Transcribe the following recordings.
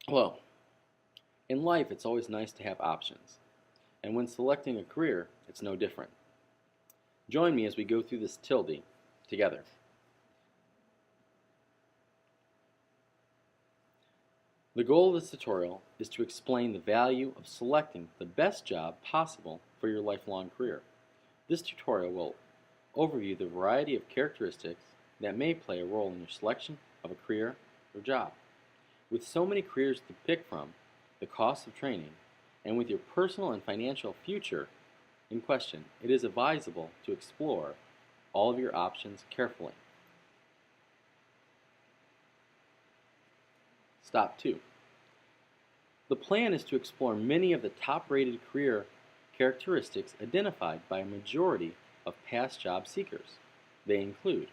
Well, in life it's always nice to have options, and when selecting a career, it's no different. Join me as we go through this tildee together. The goal of this tutorial is to explain the value of selecting the best job possible for your lifelong career. This tutorial will overview the variety of characteristics that may play a role in your selection of a career or job. With so many careers to pick from, the cost of training, and with your personal and financial future in question, it is advisable to explore all of your options carefully. Stop 2. The plan is to explore many of the top-rated career characteristics identified by a majority of past job seekers. They include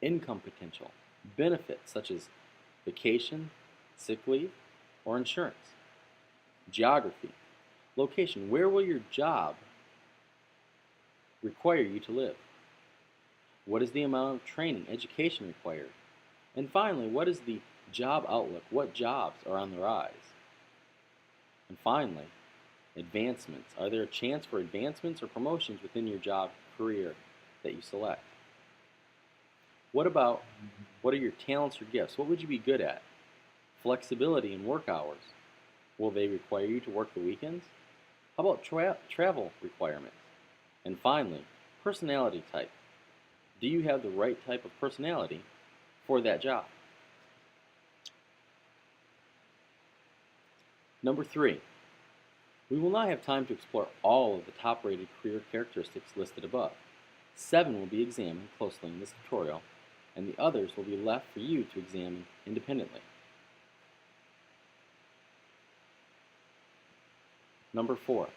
income potential, benefits such as vacation, sick leave, or insurance. Geography, location, where will your job require you to live? What is the amount of training, education required? And finally, what is the job outlook? What jobs are on the rise? And finally, advancements. Are there a chance for advancements or promotions within your job career that you select? What are your talents or gifts? What would you be good at? Flexibility in work hours. Will they require you to work the weekends? How about travel requirements? And finally, personality type. Do you have the right type of personality for that job? Number 3. We will not have time to explore all of the top-rated career characteristics listed above. 7 will be examined closely in this tutorial, and the others will be left for you to examine independently. Number 4.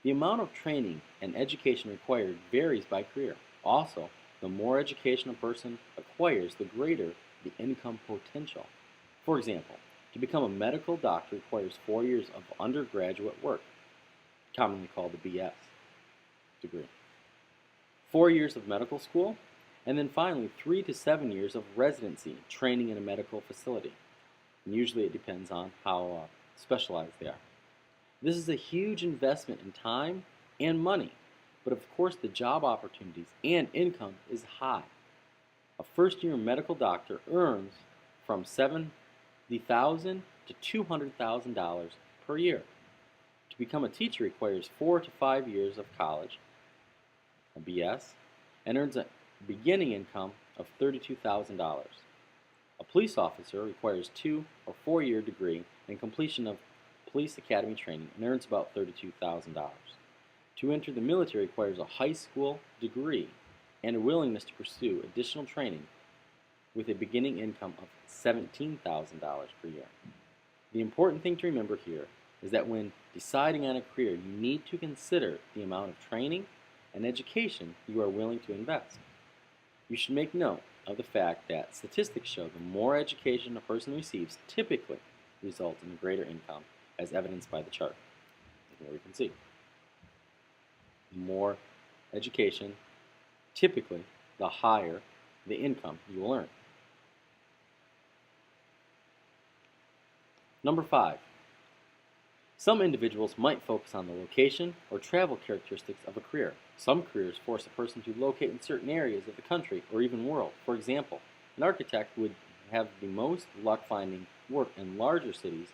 The amount of training and education required varies by career. Also, the more education a person acquires, the greater the income potential. For example, to become a medical doctor requires 4 years of undergraduate work, commonly called the BS degree, 4 years of medical school, and then finally 3 to 7 years of residency, training in a medical facility. And usually it depends on how specialized they are. This is a huge investment in time and money, but of course the job opportunities and income is high. A first-year medical doctor earns from $70,000 to $200,000 per year. To become a teacher requires 4 to 5 years of college, a BS, and earns a beginning income of $32,000. A police officer requires 2 or 4 year degree and completion of police academy training and earns about $32,000. To enter the military requires a high school degree and a willingness to pursue additional training with a beginning income of $17,000 per year. The important thing to remember here is that when deciding on a career, you need to consider the amount of training and education you are willing to invest. You should make note of the fact that statistics show the more education a person receives typically results in a greater income, as evidenced by the chart. Here we can see. The more education, typically, the higher the income you will earn. Number 5. Some individuals might focus on the location or travel characteristics of a career. Some careers force a person to locate in certain areas of the country or even world. For example, an architect would have the most luck finding work in larger cities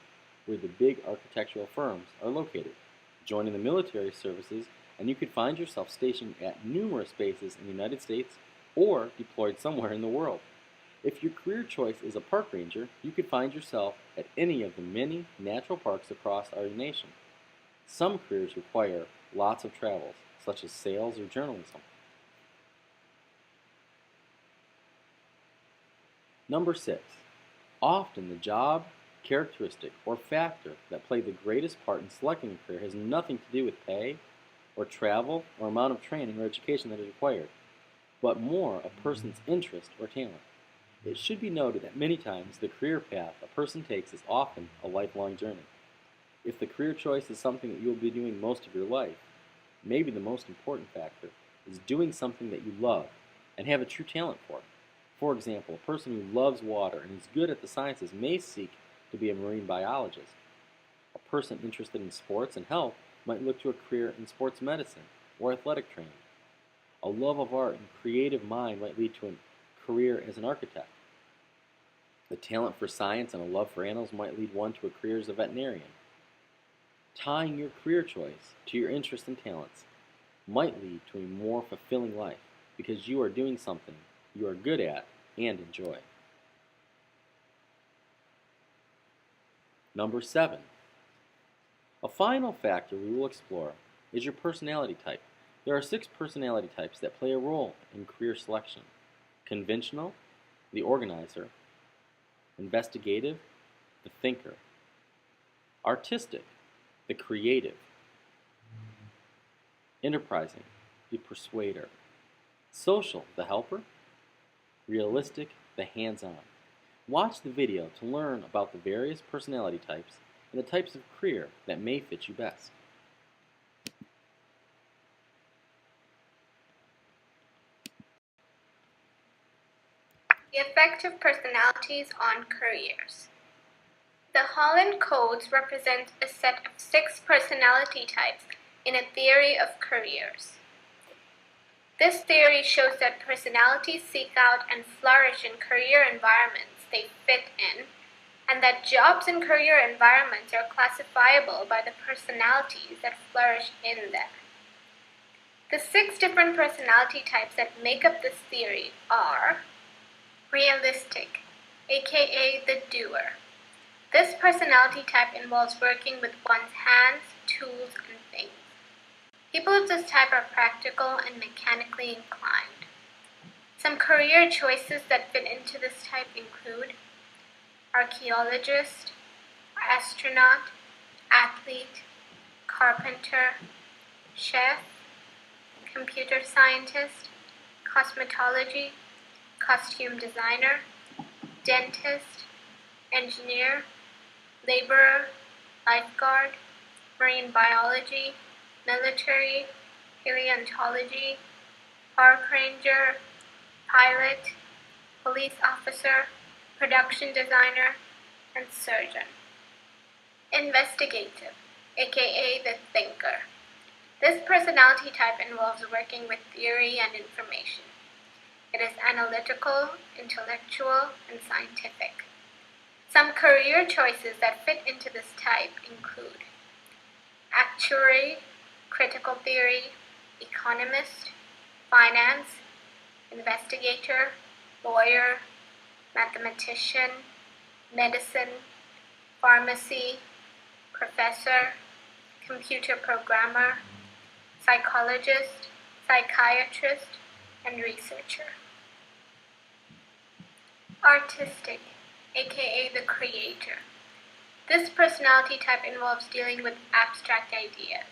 where the big architectural firms are located. Joining the military services, and you could find yourself stationed at numerous bases in the United States or deployed somewhere in the world. If your career choice is a park ranger, you could find yourself at any of the many natural parks across our nation. Some careers require lots of travels, such as sales or journalism. Number 6. Often the job, characteristic, or factor that play the greatest part in selecting a career has nothing to do with pay, or travel, or amount of training or education that is required, but more a person's interest or talent. It should be noted that many times the career path a person takes is often a lifelong journey. If the career choice is something that you will be doing most of your life, maybe the most important factor is doing something that you love and have a true talent for. For example, a person who loves water and is good at the sciences may seek to be a marine biologist. A person interested in sports and health might look to a career in sports medicine or athletic training. A love of art and creative mind might lead to a career as an architect. The talent for science and a love for animals might lead one to a career as a veterinarian. Tying your career choice to your interests and talents might lead to a more fulfilling life because you are doing something you are good at and enjoy. Number 7. A final factor we will explore is your personality type. There are 6 personality types that play a role in career selection: conventional, the organizer; investigative, the thinker; artistic, the creative; enterprising, the persuader; social, the helper; realistic, the hands-on. Watch the video to learn about the various personality types and the types of career that may fit you best. The effect of personalities on careers. The Holland Codes represent a set of 6 personality types in a theory of careers. This theory shows that personalities seek out and flourish in career environments they fit in, and that jobs in career environments are classifiable by the personalities that flourish in them. The 6 different personality types that make up this theory are: realistic, aka the doer. This personality type involves working with one's hands, tools, and things. People of this type are practical and mechanically inclined. Some career choices that fit into this type include archaeologist, astronaut, athlete, carpenter, chef, computer scientist, cosmetology, costume designer, dentist, engineer, laborer, lifeguard, marine biology, military, paleontology, park ranger, pilot, police officer, production designer, and surgeon. Investigative, aka the thinker. This personality type involves working with theory and information. It is analytical, intellectual, and scientific. Some career choices that fit into this type include actuary, critical theory, economist, finance, investigator, lawyer, mathematician, medicine, pharmacy, professor, computer programmer, psychologist, psychiatrist, and researcher. Artistic, aka the creator. This personality type involves dealing with abstract ideas.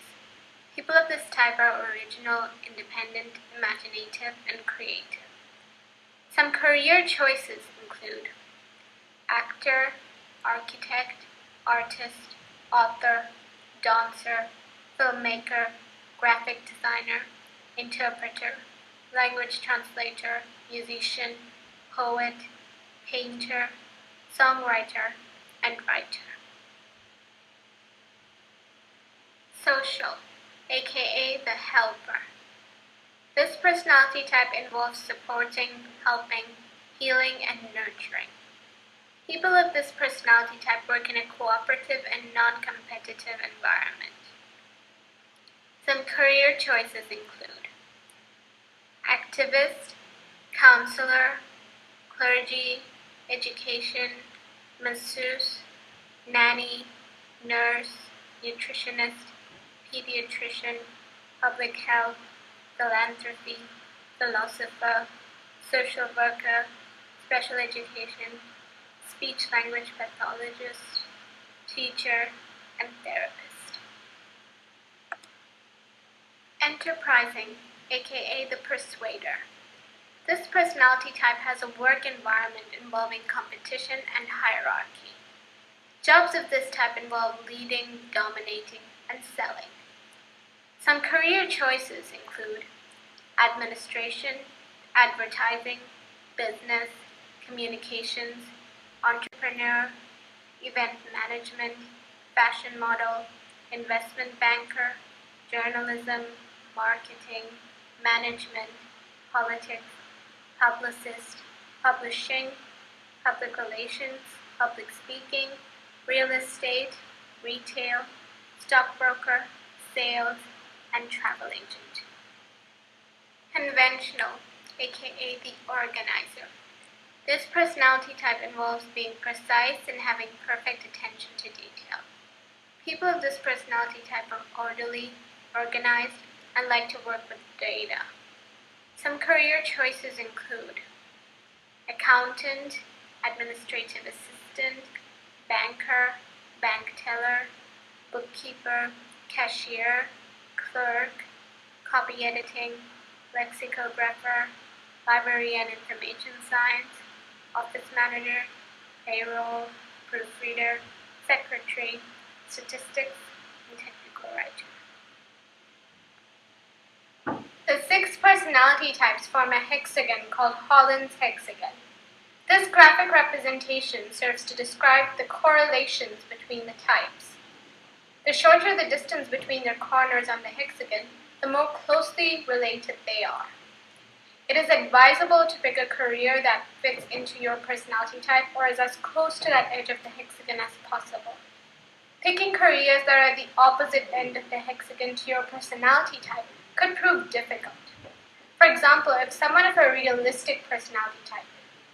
People of this type are original, independent, imaginative, and creative. Some career choices include actor, architect, artist, author, dancer, filmmaker, graphic designer, interpreter, language translator, musician, poet, painter, songwriter, and writer. Social, aka the helper. This personality type involves supporting, helping, healing, and nurturing. People of this personality type work in a cooperative and non-competitive environment. Some career choices include activist, counselor, clergy, education, masseuse, nanny, nurse, nutritionist, pediatrician, public health, philanthropy, philosopher, social worker, special education, speech-language pathologist, teacher, and therapist. Enterprising, aka the persuader. This personality type has a work environment involving competition and hierarchy. Jobs of this type involve leading, dominating, and selling. Some career choices include administration, advertising, business, communications, entrepreneur, event management, fashion model, investment banker, journalism, marketing, management, politics, publicist, publishing, public relations, public speaking, real estate, retail, stockbroker, sales, and travel agent. Conventional, aka the organizer. This personality type involves being precise and having perfect attention to detail. People of this personality type are orderly, organized, and like to work with data. Some career choices include accountant, administrative assistant, banker, bank teller, bookkeeper, cashier, clerk, copy editing, lexicographer, library and information science, office manager, payroll, proofreader, secretary, statistics, and technical writer. The 6 personality types form a hexagon called Holland's hexagon. This graphic representation serves to describe the correlations between the types. The shorter the distance between their corners on the hexagon, the more closely related they are. It is advisable to pick a career that fits into your personality type or is as close to that edge of the hexagon as possible. Picking careers that are at the opposite end of the hexagon to your personality type could prove difficult. For example, if someone of a realistic personality type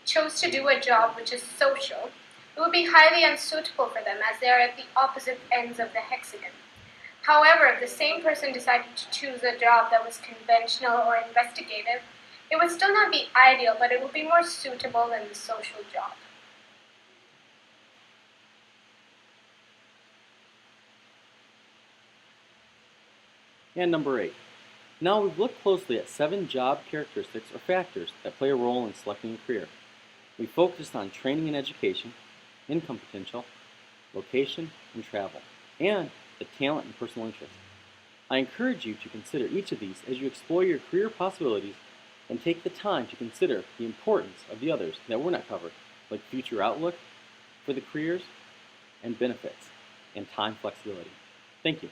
chose to do a job which is social, it would be highly unsuitable for them as they are at the opposite ends of the hexagon. However, if the same person decided to choose a job that was conventional or investigative, it would still not be ideal, but it would be more suitable than the social job. And number 8. Now we've looked closely at 7 job characteristics or factors that play a role in selecting a career. We focused on training and education, income potential, location and travel, and the talent and personal interest. I encourage you to consider each of these as you explore your career possibilities and take the time to consider the importance of the others that were not covered, like future outlook for the careers and benefits and time flexibility. Thank you.